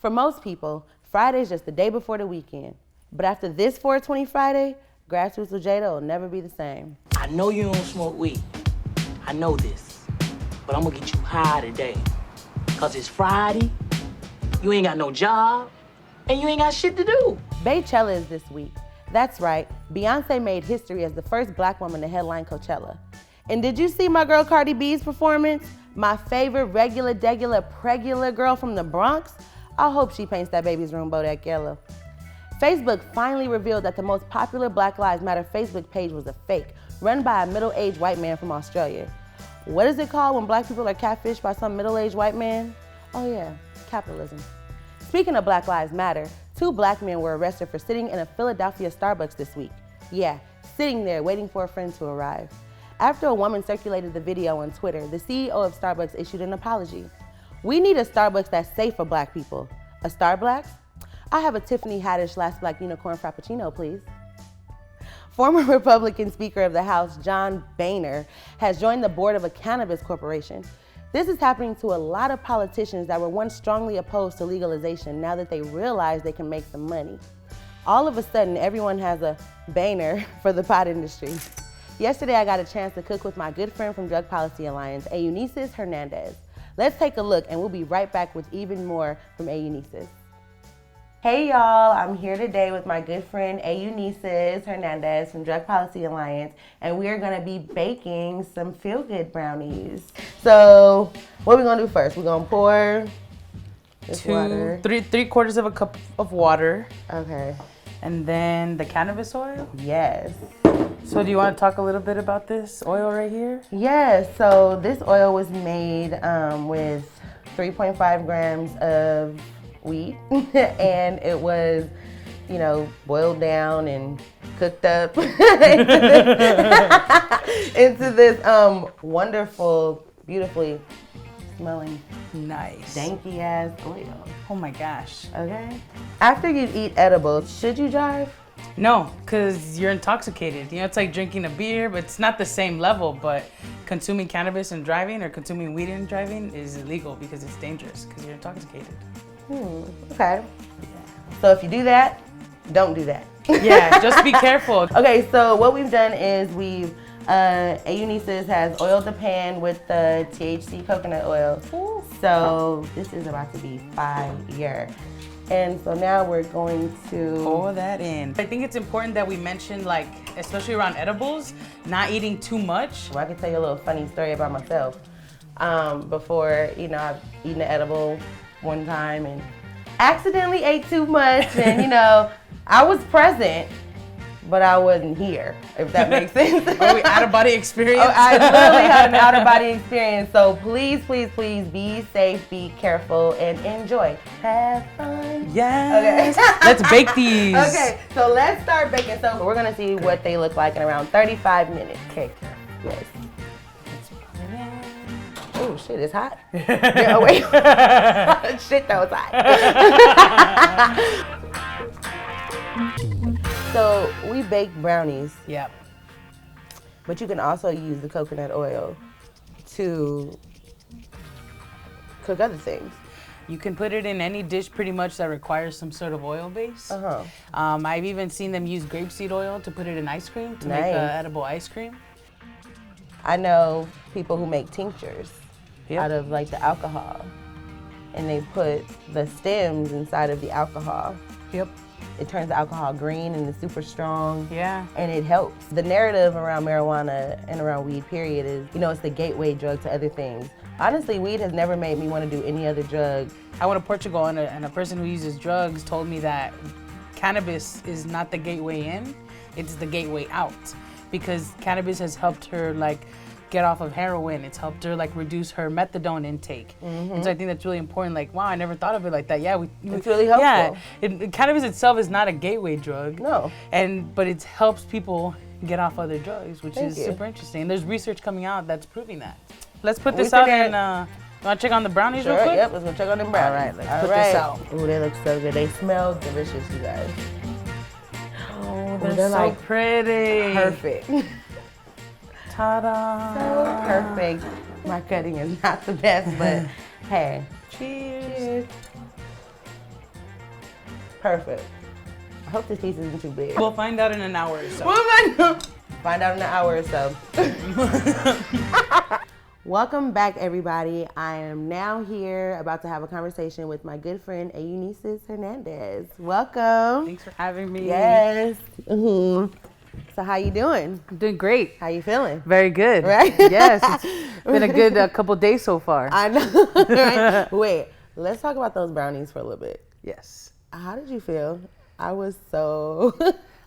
For most people, Friday's just the day before the weekend. But after this 420 Friday, Grassroots with Jayda will never be the same. I know you don't smoke weed. I know this. But I'm gonna get you high today. Cause it's Friday, you ain't got no job, and you ain't got shit to do. Baychella is this week. That's right, Beyonce made history as the first black woman to headline Coachella. And did you see my girl Cardi B's performance? My favorite regular, degular, pregular girl from the Bronx? I hope she paints that baby's room Bodak yellow. Facebook finally revealed that the most popular Black Lives Matter Facebook page was a fake, run by a middle-aged white man from Australia. What is it called when black people are catfished by some middle-aged white man? Oh yeah, capitalism. Speaking of Black Lives Matter, 2 black men were arrested for sitting in a Philadelphia Starbucks this week. Yeah, sitting there waiting for a friend to arrive. After a woman circulated the video on Twitter, the CEO of Starbucks issued an apology. We need a Starbucks that's safe for black people. A Starbucks? I have a Tiffany Haddish Last Black Unicorn Frappuccino, please. Former Republican Speaker of the House, John Boehner, has joined the board of a cannabis corporation. This is happening to a lot of politicians that were once strongly opposed to legalization now that they realize they can make some money. All of a sudden, everyone has a Boehner for the pot industry. Yesterday, I got a chance to cook with my good friend from Drug Policy Alliance, Eunisses Hernandez. Let's take a look and we'll be right back with even more from Eunisses. Hey y'all, I'm here today with my good friend Eunisses Hernandez from Drug Policy Alliance, and we're gonna be baking some feel-good brownies. So, what are we gonna do first? We're gonna pour this water. Three quarters of a cup of water. Okay. And then the cannabis oil? Yes. So do you want to talk a little bit about this oil right here? Yes, so this oil was made with 3.5 grams of wheat and it was, you know, boiled down and cooked up into this wonderful, beautifully smelling, nice, danky ass oil. Oh my gosh. Okay. After you eat edibles, should you drive? No, because you're intoxicated. You know, it's like drinking a beer, but it's not the same level. But consuming cannabis and driving or consuming weed and driving is illegal because it's dangerous because you're intoxicated. Okay. So if you do that, don't do that. Yeah, just be careful. Okay, so what we've done is we've, Eunisses has oiled the pan with the THC coconut oil. Ooh. So this is about to be fire. And so now we're going to pour that in. I think it's important that we mention, like, especially around edibles, not eating too much. Well, I can tell you a little funny story about myself. Before, you know, I've eaten an edible one time and accidentally ate too much, and you know, I was present, but I wasn't here, if that makes sense. Are we out-of-body experience? Oh, I literally had an out-of-body experience. So please, please, please be safe, be careful, and enjoy. Have fun. Yes. Okay. Let's bake these. Okay, so let's start baking. So we're gonna see what they look like in around 35 minutes. Okay. Yes. Oh shit, it's hot. Yeah, oh, wait. Shit, that was hot. So we bake brownies. Yep. But you can also use the coconut oil to cook other things. You can put it in any dish pretty much that requires some sort of oil base. I've even seen them use grapeseed oil to put it in ice cream to make edible ice cream. I know people who make tinctures out of like the alcohol, and they put the stems inside of the alcohol. Yep. It turns the alcohol green and it's super strong. Yeah. And it helps. The narrative around marijuana and around weed, period, is, you know, it's the gateway drug to other things. Honestly, weed has never made me want to do any other drug. I went to Portugal and a person who uses drugs told me that cannabis is not the gateway in, it's the gateway out. Because cannabis has helped her like get off of heroin. It's helped her like reduce her methadone intake. And so I think that's really important. Like, wow, I never thought of it like that. Yeah, it's really helpful. Yeah, cannabis itself is not a gateway drug. No. But it helps people get off other drugs, which is super interesting. And there's research coming out that's proving that. Let's put this out and you want to check on the brownies real quick? Yep, let's go check on them brownies. All right, let's put this out. Ooh, they look so good. They smell delicious, you guys. Oh, they're so like pretty. Perfect. Ta-da! So perfect. My cutting is not the best, but hey. Cheers. Perfect. I hope this piece isn't too big. We'll find out in an hour or so. Find out in an hour or so. Welcome back, everybody. I am now here about to have a conversation with my good friend, Eunisses Hernandez. Welcome. Thanks for having me. Yes. Mm-hmm. So how you doing? I'm doing great. How you feeling? Very good. Right? Yes, it's been a good couple days so far. I know. Right? Wait, let's talk about those brownies for a little bit. Yes. How did you feel? I was so...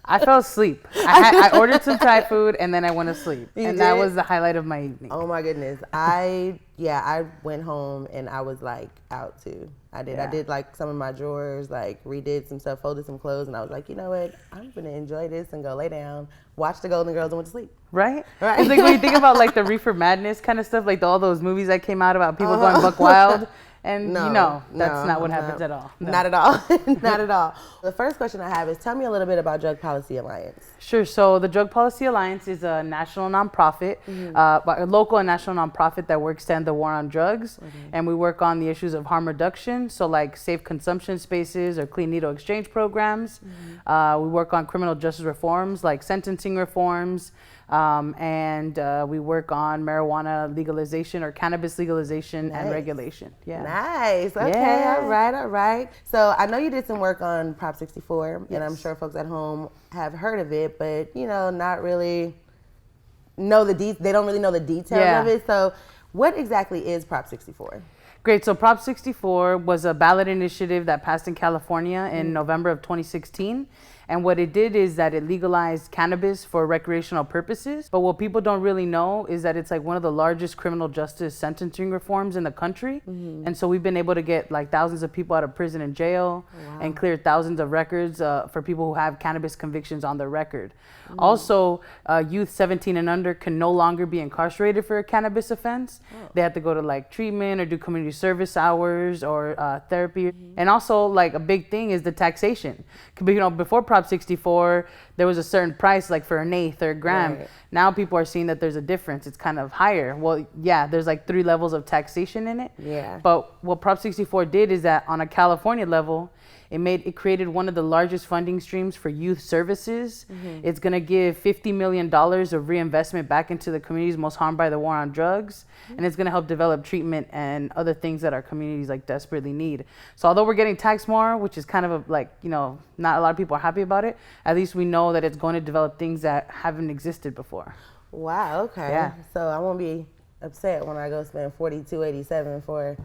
I fell asleep. I ordered some Thai food and then I went to sleep. That was the highlight of my evening. Oh my goodness. I went home and I was like out too. I did like some of my drawers, like redid some stuff, folded some clothes, and I was like, you know what? I'm gonna enjoy this and go lay down, watch the Golden Girls and went to sleep. Right? Right. It's like when you think about like the Reefer Madness kind of stuff, like all those movies that came out about people going buck wild. And that's not what happens at all. No. Not at all. Not at all. The first question I have is tell me a little bit about Drug Policy Alliance. Sure. So the Drug Policy Alliance is a national nonprofit, a local and national nonprofit that works to end the war on drugs. And we work on the issues of harm reduction. So like safe consumption spaces or clean needle exchange programs. We work on criminal justice reforms like sentencing reforms. And we work on marijuana legalization or cannabis legalization and regulation. Yeah. Nice. Okay. Yeah. All right. So I know you did some work on Prop 64, and I'm sure folks at home have heard of it, but not really know they don't really know the details of it. So what exactly is Prop 64? Great. So Prop 64 was a ballot initiative that passed in California in November of 2016. And what it did is that it legalized cannabis for recreational purposes. But what people don't really know is that it's like one of the largest criminal justice sentencing reforms in the country. And so we've been able to get like thousands of people out of prison and jail and clear thousands of records for people who have cannabis convictions on their record. Also, youth 17 and under can no longer be incarcerated for a cannabis offense. They have to go to like treatment or do community service hours or therapy. And also like a big thing is the taxation. Before Prop 64, there was a certain price like for an eighth or a gram. Right. Now people are seeing that there's a difference. It's kind of higher. Well, yeah, there's like 3 levels of taxation in it. Yeah. But what Prop 64 did is that on a California level, it created one of the largest funding streams for youth services. It's going to give $50 million of reinvestment back into the communities most harmed by the war on drugs. And it's going to help develop treatment and other things that our communities like desperately need. So although we're getting taxed more, which is kind of not a lot of people are happy about it, at least we know that it's going to develop things that haven't existed before. Wow. Okay. Yeah. So I won't be upset when I go spend $42.87 for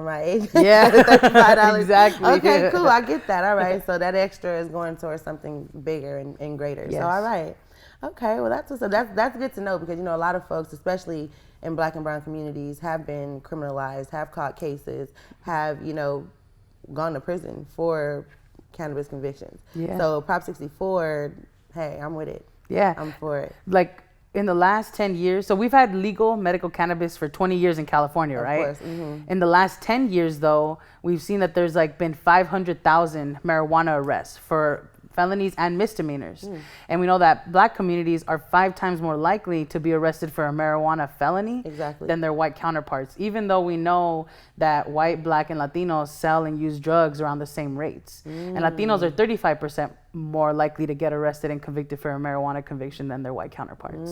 my age. Yeah, $35. exactly. Okay, cool. I get that. All right. So that extra is going towards something bigger and greater. Yes. So all right. Okay. Well, that's good to know because a lot of folks, especially in Black and brown communities, have been criminalized, have caught cases, have gone to prison for cannabis convictions. Yeah. So Prop 64, hey, I'm with it. Yeah. I'm for it. Like in the last 10 years, so we've had legal medical cannabis for 20 years in California, right? Of course. In the last 10 years, though, we've seen that there's like been 500,000 marijuana arrests for felonies and misdemeanors. And we know that Black communities are 5 times more likely to be arrested for a marijuana felony than their white counterparts, even though we know that white, Black, and Latinos sell and use drugs around the same rates. And Latinos are 35% more likely to get arrested and convicted for a marijuana conviction than their white counterparts.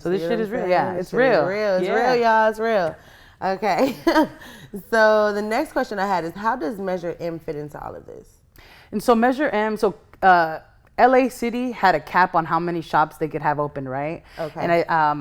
So this shit is real. Yeah, it's real. It's real, y'all. It's real. Okay. So the next question I had is, how does Measure M fit into all of this? And so Measure M, LA City had a cap on how many shops they could have open, right? Okay. And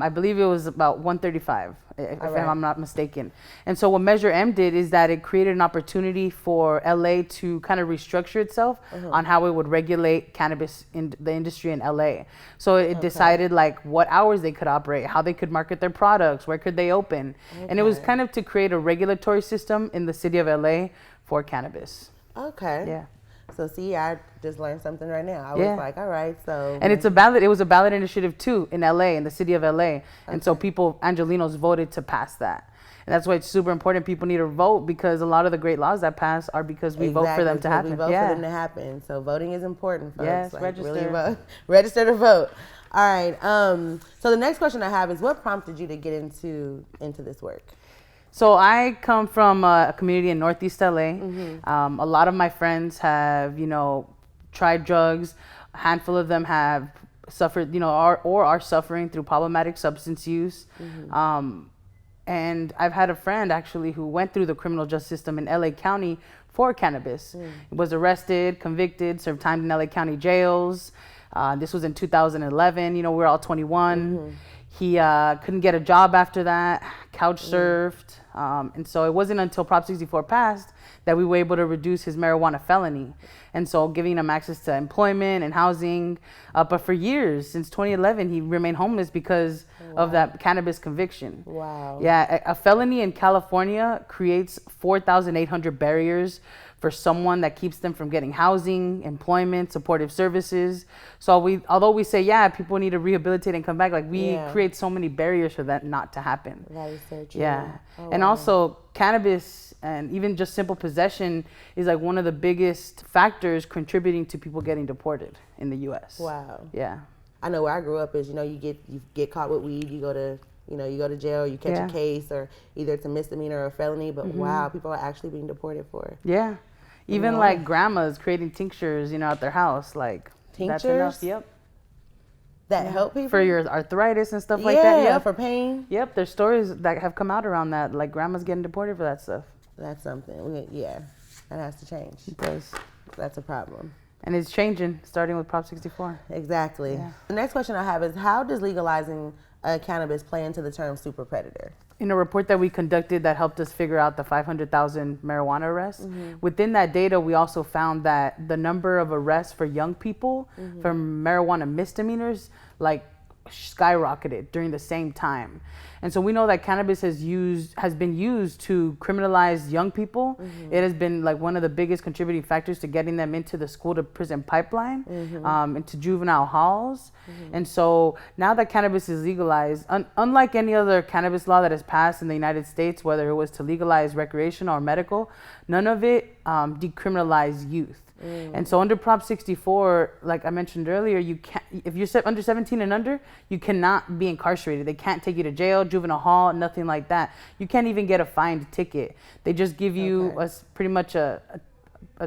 I believe it was about 135, if I'm not mistaken. And so what Measure M did is that it created an opportunity for LA to kind of restructure itself on how it would regulate cannabis in the industry in LA. So it decided like what hours they could operate, how they could market their products, where could they open. And it was kind of to create a regulatory system in the city of LA for cannabis. Okay. Yeah. So see, I just learned something right now. I was like, all right, so. And it was a ballot initiative too in LA, in the city of LA. And so Angelenos voted to pass that. And that's why it's super important. People need to vote because a lot of the great laws that pass are because we vote for them to happen. We vote for them to happen. So voting is important, folks. Yes, like, register. Really vote. Register to vote. All right. So the next question I have is, what prompted you to get into this work? So I come from a community in Northeast LA. A lot of my friends have, tried drugs. A handful of them have suffered, are suffering through problematic substance use. And I've had a friend actually who went through the criminal justice system in LA County for cannabis. Was arrested, convicted, served time in LA County jails. This was in 2011. We were all 21. He couldn't get a job after that, couch surfed. And so it wasn't until Prop 64 passed that we were able to reduce his marijuana felony. And so giving him access to employment and housing. But for years, since 2011, he remained homeless because of that cannabis conviction. Wow. Yeah, a felony in California creates 4,800 barriers for someone that keeps them from getting housing, employment, supportive services. So although we say, people need to rehabilitate and come back, we create so many barriers for that not to happen. That is so true. Yeah. Oh, and wow. also cannabis and even just simple possession is one of the biggest factors contributing to people getting deported in the US. Wow. Yeah. I know where I grew up is, you get caught with weed, you go to jail, you catch a case, or either it's a misdemeanor or a felony, but wow, people are actually being deported for it. Yeah. Even grandmas creating tinctures, at their house, Tinctures? That's enough. Yep. That help people? For your arthritis and stuff like that. Yeah, for pain. Yep, there's stories that have come out around that, grandmas getting deported for that stuff. That's something. That has to change. It does. That's a problem. And it's changing, starting with Prop 64. Exactly. Yeah. The next question I have is, how does legalizing cannabis play into the term super predator? In a report that we conducted that helped us figure out the 500,000 marijuana arrests, within that data, we also found that the number of arrests for young people for marijuana misdemeanors, skyrocketed during the same time. And so we know that cannabis has been used to criminalize young people. It has been one of the biggest contributing factors to getting them into the school to prison pipeline, into juvenile halls. And so now that cannabis is legalized, unlike any other cannabis law that has passed in the United States, whether it was to legalize recreational or medical, none of it decriminalized youth. And so under Prop 64, like I mentioned earlier, you can't, if you're under 17 and under, you cannot be incarcerated. They can't take you to jail, juvenile hall, nothing like that. You can't even get a fined ticket. They just give you pretty much a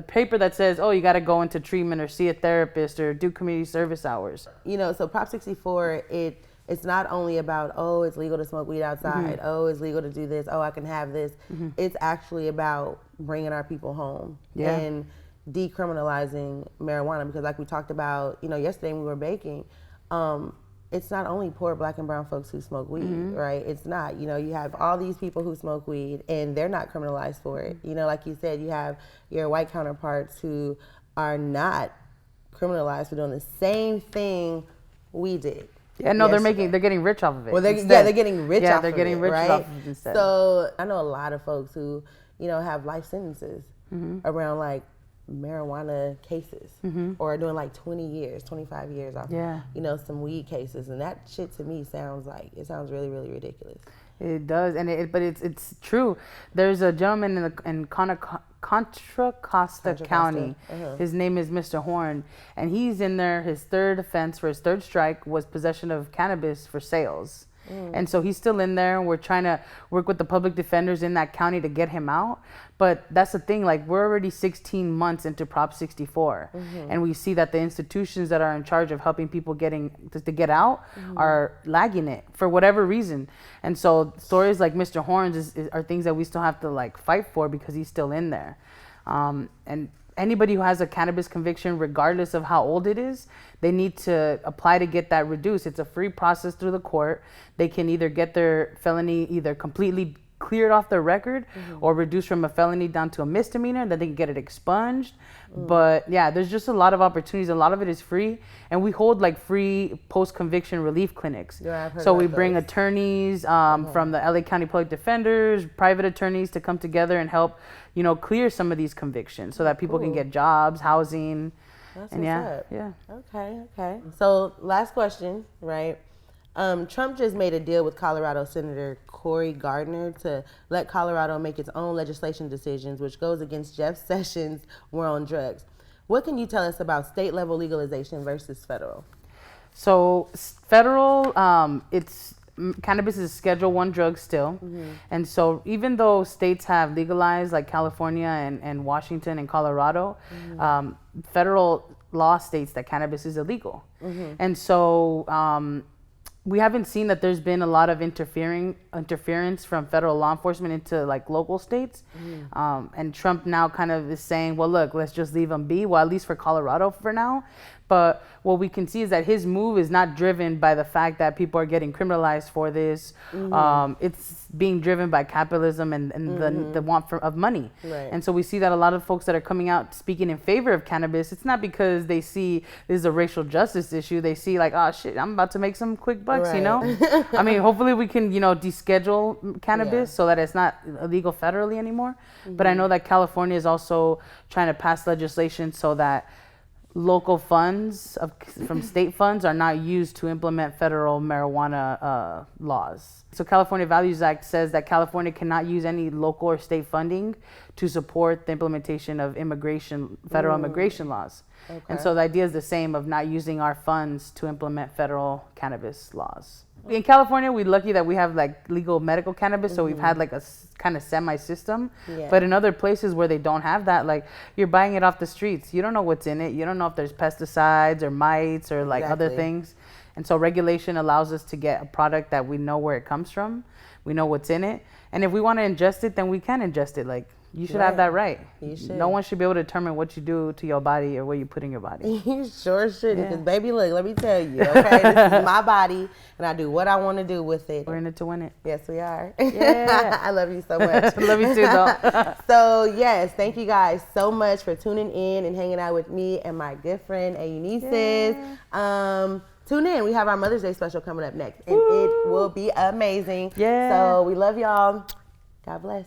paper that says, oh, you got to go into treatment or see a therapist or do community service hours. So Prop 64, it's not only about, oh, it's legal to smoke weed outside. Oh, it's legal to do this. Oh, I can have this. It's actually about bringing our people home and decriminalizing marijuana, because like we talked about, yesterday when we were baking, it's not only poor Black and brown folks who smoke weed, right? It's not, you have all these people who smoke weed and they're not criminalized for it. Like you said, you have your white counterparts who are not criminalized for doing the same thing we did. Yeah, no, they're getting rich off of it. Well, they're getting rich off of it. Yeah, they're getting rich right? off of it instead. So I know a lot of folks who, have life sentences around marijuana cases, or doing 20 years, 25 years off, some weed cases. And that shit to me sounds really, really ridiculous. It does, but it's true. There's a gentleman in Contra Costa County. His name is Mr. Horn, and he's in there. His third offense for his third strike was possession of cannabis for sales. And so he's still in there. We're trying to work with the public defenders in that county to get him out. But that's the thing, we're already 16 months into Prop 64. And we see that the institutions that are in charge of helping people to get out are lagging it for whatever reason. And so stories like Mr. Horn's are things that we still have to fight for because he's still in there. And anybody who has a cannabis conviction, regardless of how old it is, they need to apply to get that reduced. It's a free process through the court. They can either get their felony either completely cleared off their record or reduced from a felony down to a misdemeanor, then they can get it expunged. But there's just a lot of opportunities. A lot of it is free, and we hold free post-conviction relief clinics. So we bring attorneys from the LA County Public Defenders, private attorneys to come together and help, clear some of these convictions so that people can get jobs, housing. That's and what's up. Okay. So last question, right? Trump just made a deal with Colorado Senator Cory Gardner to let Colorado make its own legislation decisions, which goes against Jeff Sessions' war on drugs. What can you tell us about state level legalization versus federal? So federal, it's cannabis is a Schedule 1 drug still. And so even though states have legalized, like California and Washington and Colorado, federal law states that cannabis is illegal. And so we haven't seen that there's been a lot of interference from federal law enforcement into like local states. And Trump now kind of is saying, well, look, let's just leave them be. Well, at least for Colorado for now. But what we can see is that his move is not driven by the fact that people are getting criminalized for this. It's being driven by capitalism and the want of money. Right. And so we see that a lot of folks that are coming out speaking in favor of cannabis, it's not because they see this is a racial justice issue. They see like, oh shit, I'm about to make some quick bucks, you know? I mean, hopefully we can, deschedule cannabis so that it's not illegal federally anymore. But I know that California is also trying to pass legislation so that local funds from state funds are not used to implement federal marijuana laws. So California Values Act says that California cannot use any local or state funding to support the implementation of federal immigration laws. And so the idea is the same of not using our funds to implement federal cannabis laws. In California, we're lucky that we have like legal medical cannabis, so we've had like a kind of semi-system. But in other places where they don't have that, like you're buying it off the streets. You don't know what's in it. You don't know if there's pesticides or mites or like other things. And so regulation allows us to get a product that we know where it comes from. We know what's in it. And if we want to ingest it, then we can ingest it. Like you should have that right. You should. No one should be able to determine what you do to your body or what you put in your body. You sure should. Because baby, look, let me tell you, okay, this is my body and I do what I want to do with it. We're in it to win it. Yes, we are. Yeah. I love you so much. Love you too, though. So yes, thank you guys so much for tuning in and hanging out with me and my good friend Eunisses. Tune in. We have our Mother's Day special coming up next, and it will be amazing. So we love y'all. God bless.